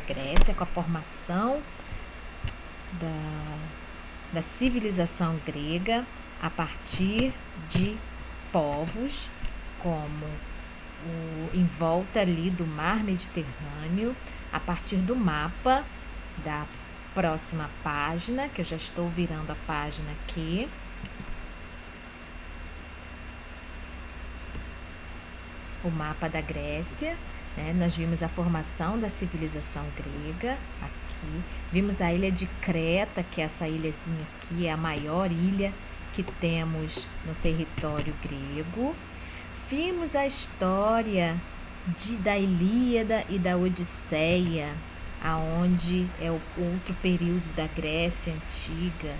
Grécia, com a formação da civilização grega a partir de povos como em volta ali do mar Mediterrâneo, a partir do mapa da próxima página, que eu já estou virando a página aqui. O mapa da Grécia, né? Nós vimos a formação da civilização grega aqui, vimos a ilha de Creta, que é essa ilhazinha aqui, é a maior ilha que temos no território grego. Vimos a história da Ilíada e da Odisseia, aonde é o outro período da Grécia antiga,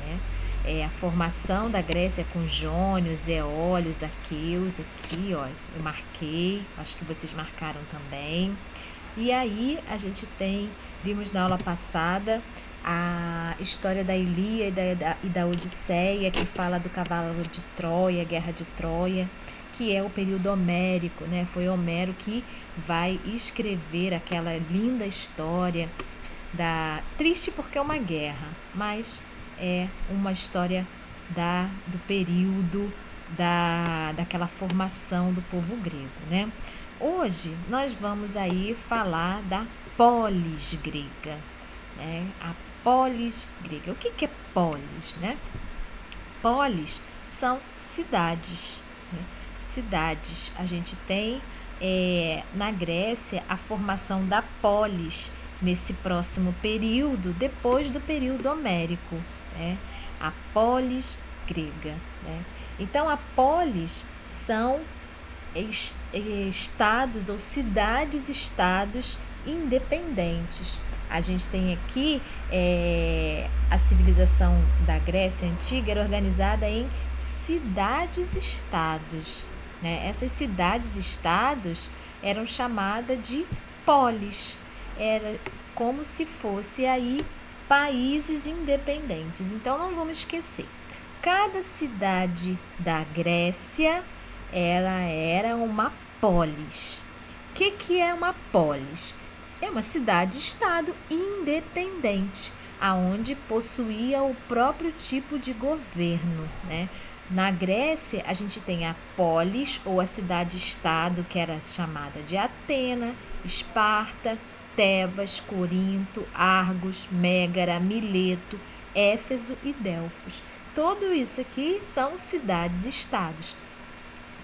né? É a formação da Grécia com jônios, eólios, aqueus, aqui, ó, eu marquei, acho que vocês marcaram também. E aí a gente vimos na aula passada a história da Ilíada e da Odisseia, que fala do cavalo de Troia, guerra de Troia, que é o período homérico, né? Foi Homero que vai escrever aquela linda história triste porque é uma guerra, mas é uma história do período daquela formação do povo grego, né? Hoje nós vamos aí falar da polis grega, né? A polis grega. O que é polis, né? Polis são cidades, né? Cidades. A gente tem na Grécia a formação da polis nesse próximo período, depois do período homérico, né? A polis grega, né? Então, a polis são estados ou cidades-estados independentes. A gente tem aqui a civilização da Grécia Antiga era organizada em cidades-estados, né? Essas cidades-estados eram chamadas de polis. Era como se fosse aí países independentes. Então, não vamos esquecer. Cada cidade da Grécia ela era uma polis. O que é uma polis? É uma cidade-estado independente, aonde possuía o próprio tipo de governo, né? Na Grécia, a gente tem a polis, ou a cidade-estado, que era chamada de Atena, Esparta, Tebas, Corinto, Argos, Mégara, Mileto, Éfeso e Delfos. Tudo isso aqui são cidades-estados.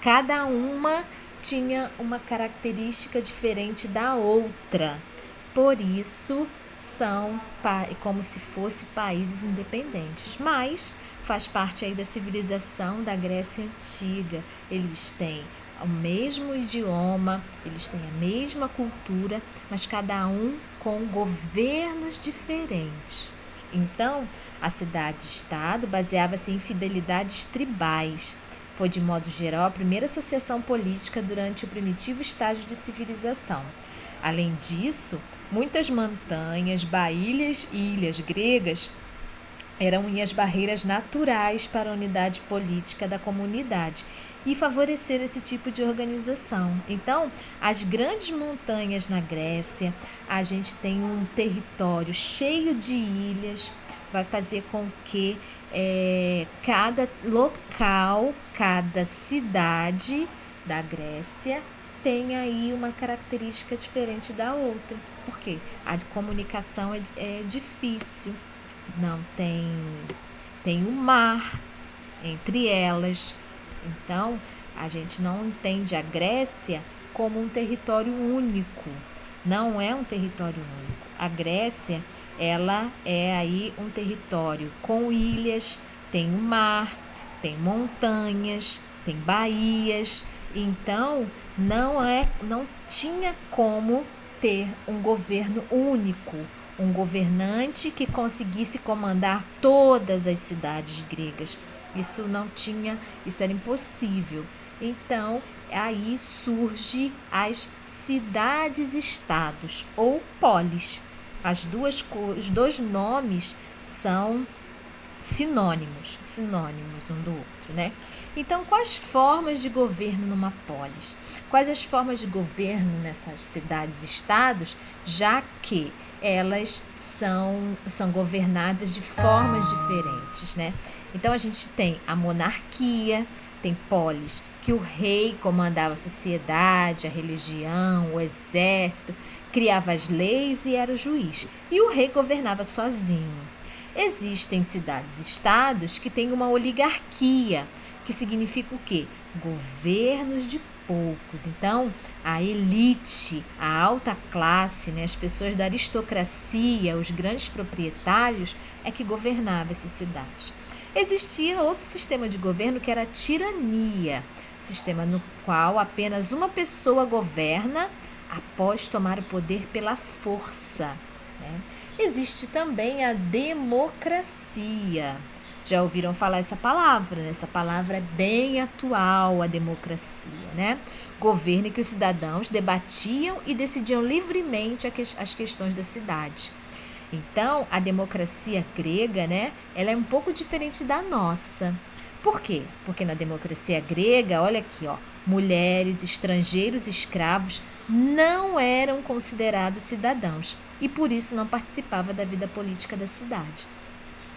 Cada uma tinha uma característica diferente da outra. Por isso, são como se fossem países independentes. Mas faz parte aí da civilização da Grécia Antiga. Eles têm o mesmo idioma, eles têm a mesma cultura, mas cada um com governos diferentes. Então, a cidade-estado baseava-se em fidelidades tribais. Foi, de modo geral, a primeira associação política durante o primitivo estágio de civilização. Além disso, muitas montanhas, baías e ilhas gregas eram as barreiras naturais para a unidade política da comunidade e favoreceram esse tipo de organização. Então, as grandes montanhas na Grécia, a gente tem um território cheio de ilhas, vai fazer com que cada local, cada cidade da Grécia tenha aí uma característica diferente da outra. Por quê? A comunicação é difícil, não tem um mar entre elas. Então, a gente não entende a Grécia como um território único. Não é um território único. A Grécia, ela é aí um território com ilhas, tem um mar, tem montanhas, tem baías. Então, não tinha como ter um governo único, um governante que conseguisse comandar todas as cidades gregas. Isso era impossível. Então, aí surge as cidades-estados ou polis. Os dois nomes são sinônimos um do outro, né? Então, quais formas de governo numa polis? Quais as formas de governo nessas cidades-estados, já que elas são governadas de formas diferentes, né? Então, a gente tem a monarquia, tem polis que o rei comandava a sociedade, a religião, o exército, criava as leis e era o juiz. E o rei governava sozinho. Existem cidades-estados que têm uma oligarquia, que significa o quê? Governos de poucos. Então, a elite, a alta classe, né, as pessoas da aristocracia, os grandes proprietários, é que governava essas cidades. Existia outro sistema de governo que era a tirania, sistema no qual apenas uma pessoa governa após tomar o poder pela força, né? Existe também a democracia. Já ouviram falar essa palavra? Essa palavra é bem atual, a democracia, né? Governo em que os cidadãos debatiam e decidiam livremente as questões da cidade. Então, a democracia grega, né, ela é um pouco diferente da nossa. Por quê? Porque na democracia grega, olha aqui, ó, mulheres, estrangeiros e escravos não eram considerados cidadãos e por isso não participavam da vida política da cidade.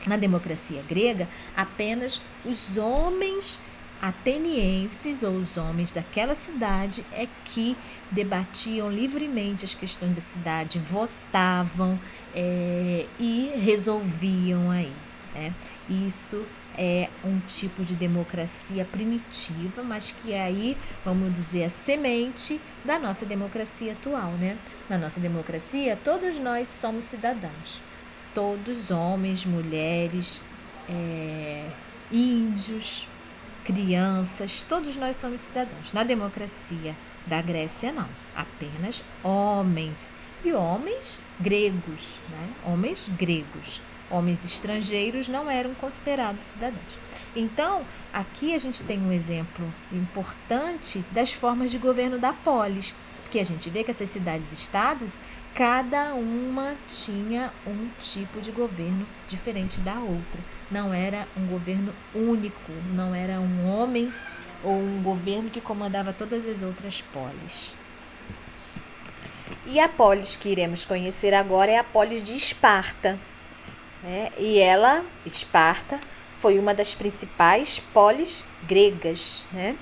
Na democracia grega, apenas os homens atenienses ou os homens daquela cidade é que debatiam livremente as questões da cidade, votavam e resolviam aí, né? Isso é um tipo de democracia primitiva, mas que aí, vamos dizer, a semente da nossa democracia atual, né? Na nossa democracia, todos nós somos cidadãos. Todos, homens, mulheres, índios, crianças, todos nós somos cidadãos. Na democracia da Grécia, não. Apenas homens. E homens gregos, né? Homens gregos. Homens estrangeiros não eram considerados cidadãos. Então, aqui a gente tem um exemplo importante das formas de governo da polis, porque a gente vê que essas cidades-estados, cada uma tinha um tipo de governo diferente da outra. Não era um governo único, não era um homem ou um governo que comandava todas as outras polis. E a polis que iremos conhecer agora é a polis de Esparta. E ela, Esparta, foi uma das principais polis gregas, né?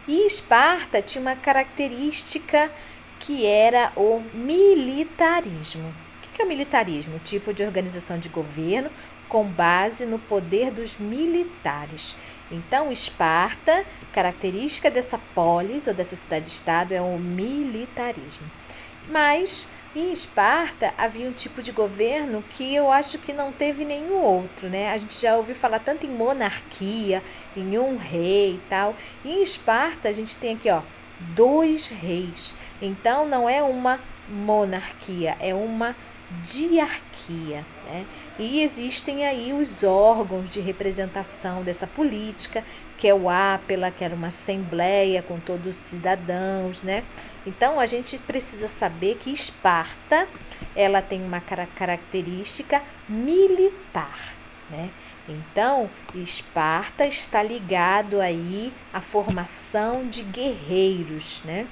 E Esparta tinha uma característica que era o militarismo. O que é o militarismo? O tipo de organização de governo com base no poder dos militares. Então, Esparta, característica dessa polis ou dessa cidade-estado é o militarismo. Mas em Esparta havia um tipo de governo que eu acho que não teve nenhum outro, né? A gente já ouviu falar tanto em monarquia, em um rei e tal. E em Esparta a gente tem aqui, ó, 2 reis. Então não é uma monarquia, é uma diarquia, né? E existem aí os órgãos de representação dessa política, que é o ápela, que era uma assembleia com todos os cidadãos, né? Então, a gente precisa saber que Esparta, ela tem uma característica militar, né? Então, Esparta está ligado aí à formação de guerreiros, né?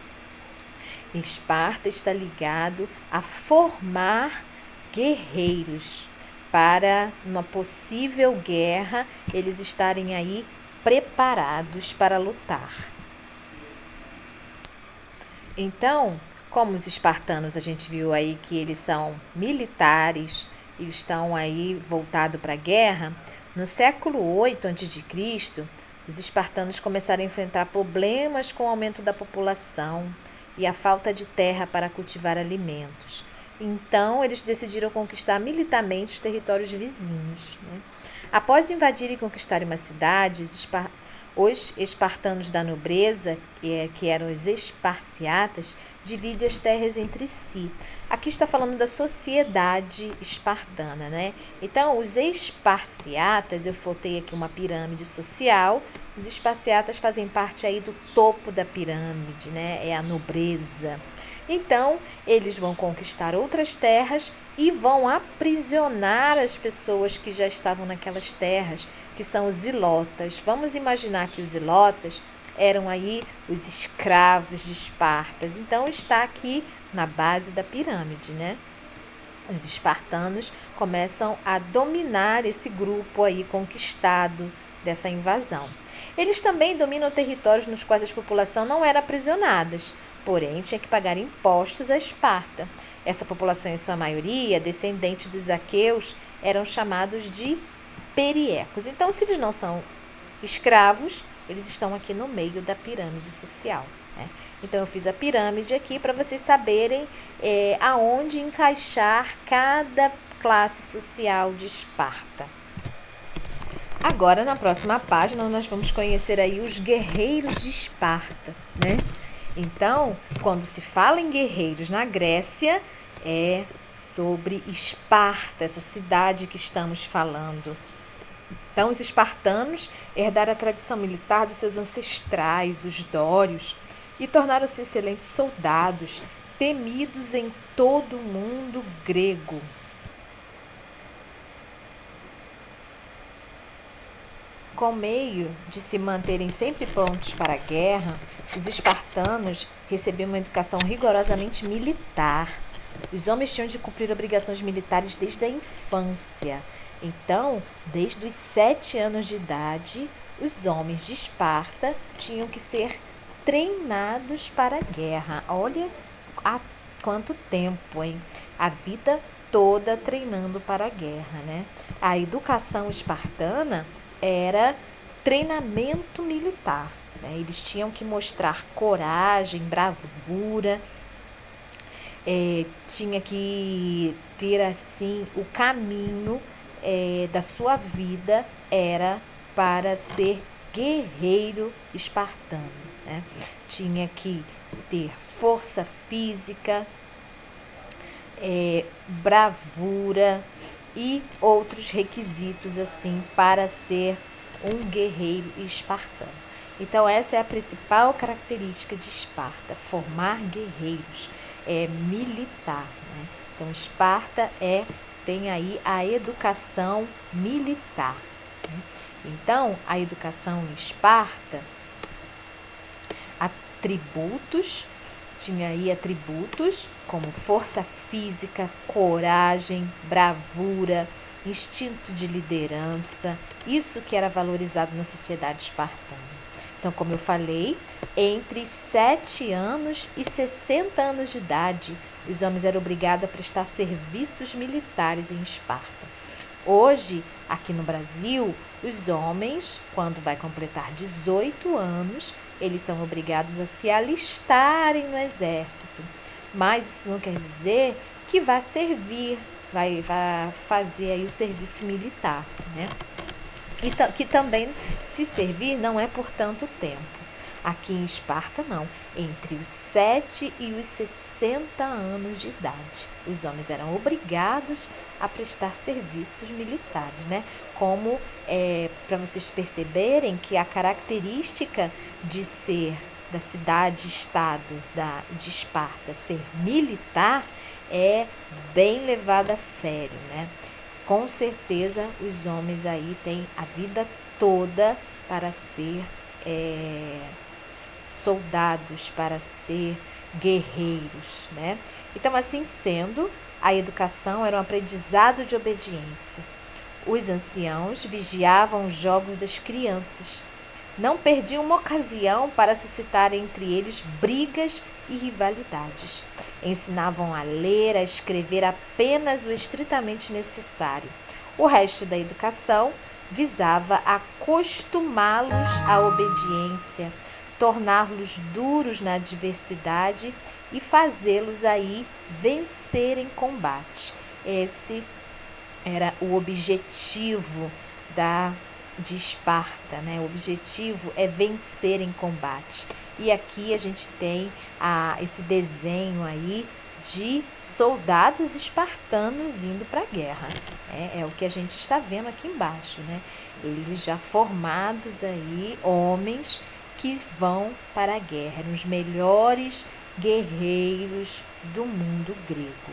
Esparta está ligado a formar guerreiros para uma possível guerra, eles estarem aí preparados para lutar. Então, como os espartanos, a gente viu aí que eles são militares, eles estão aí voltados para a guerra, no século 8 a.C., os espartanos começaram a enfrentar problemas com o aumento da população e a falta de terra para cultivar alimentos. Então, eles decidiram conquistar militarmente os territórios vizinhos, né? Após invadirem e conquistarem uma cidade, os espartanos da nobreza, que eram os esparciatas, dividem as terras entre si. Aqui está falando da sociedade espartana, né? Então, os esparciatas, eu botei aqui uma pirâmide social, os esparciatas fazem parte aí do topo da pirâmide, né? É a nobreza. Então, eles vão conquistar outras terras e vão aprisionar as pessoas que já estavam naquelas terras, que são os ilotas. Vamos imaginar que os ilotas eram aí os escravos de Espartas. Então, está aqui na base da pirâmide, né? Os espartanos começam a dominar esse grupo aí conquistado dessa invasão. Eles também dominam territórios nos quais a população não era aprisionadas, porém tinha que pagar impostos a Esparta. Essa população, em sua maioria, descendente dos aqueus, eram chamados de periecos. Então, se eles não são escravos, eles estão aqui no meio da pirâmide social, né? Então, eu fiz a pirâmide aqui para vocês saberem aonde encaixar cada classe social de Esparta. Agora, na próxima página, nós vamos conhecer aí os guerreiros de Esparta, né? Então, quando se fala em guerreiros na Grécia, é sobre Esparta, essa cidade que estamos falando. Então, os espartanos herdaram a tradição militar dos seus ancestrais, os dórios, e tornaram-se excelentes soldados, temidos em todo o mundo grego. Com meio de se manterem sempre prontos para a guerra, os espartanos recebiam uma educação rigorosamente militar. Os homens tinham de cumprir obrigações militares desde a infância. Então, desde os 7 anos de idade, os homens de Esparta tinham que ser treinados para a guerra. Olha há quanto tempo, hein? A vida toda treinando para a guerra, né? A educação espartana era treinamento militar, né? Eles tinham que mostrar coragem, bravura, tinha que ter assim o caminho da sua vida era para ser guerreiro espartano, né? Tinha que ter força física, bravura e outros requisitos assim para ser um guerreiro espartano. Então essa é a principal característica de Esparta, formar guerreiros, militar, né? Então Esparta tem aí a educação militar, né? Então a educação em Esparta, tinha aí atributos como força física, coragem, bravura, instinto de liderança, isso que era valorizado na sociedade espartana. Então, como eu falei, entre 7 anos e 60 anos de idade, os homens eram obrigados a prestar serviços militares em Esparta. Hoje, aqui no Brasil, os homens, quando vai completar 18 anos, eles são obrigados a se alistarem no exército. Mas isso não quer dizer que vai servir, vai fazer aí o serviço militar, né? E que também, se servir, não é por tanto tempo. Aqui em Esparta, não. Entre os 7 e os 60 anos de idade, os homens eram obrigados a prestar serviços militares, né? Como, para vocês perceberem que a característica de ser da cidade-estado de Esparta ser militar é bem levada a sério, né? Com certeza os homens aí têm a vida toda para ser soldados, para ser guerreiros, né? Então, assim sendo, a educação era um aprendizado de obediência. Os anciãos vigiavam os jogos das crianças. Não perdiam uma ocasião para suscitar entre eles brigas e rivalidades. Ensinavam a ler, a escrever apenas o estritamente necessário. O resto da educação visava acostumá-los à obediência, torná-los duros na adversidade e fazê-los aí vencer em combate. Esse era o objetivo de Esparta, né? O objetivo é vencer em combate. E aqui a gente tem esse desenho aí de soldados espartanos indo para a guerra. É o que a gente está vendo aqui embaixo, né? Eles já formados aí, homens que vão para a guerra, eram os melhores guerreiros do mundo grego.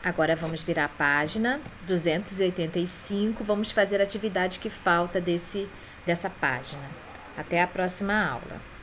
Agora vamos virar a página 285, vamos fazer a atividade que falta dessa página. Até a próxima aula.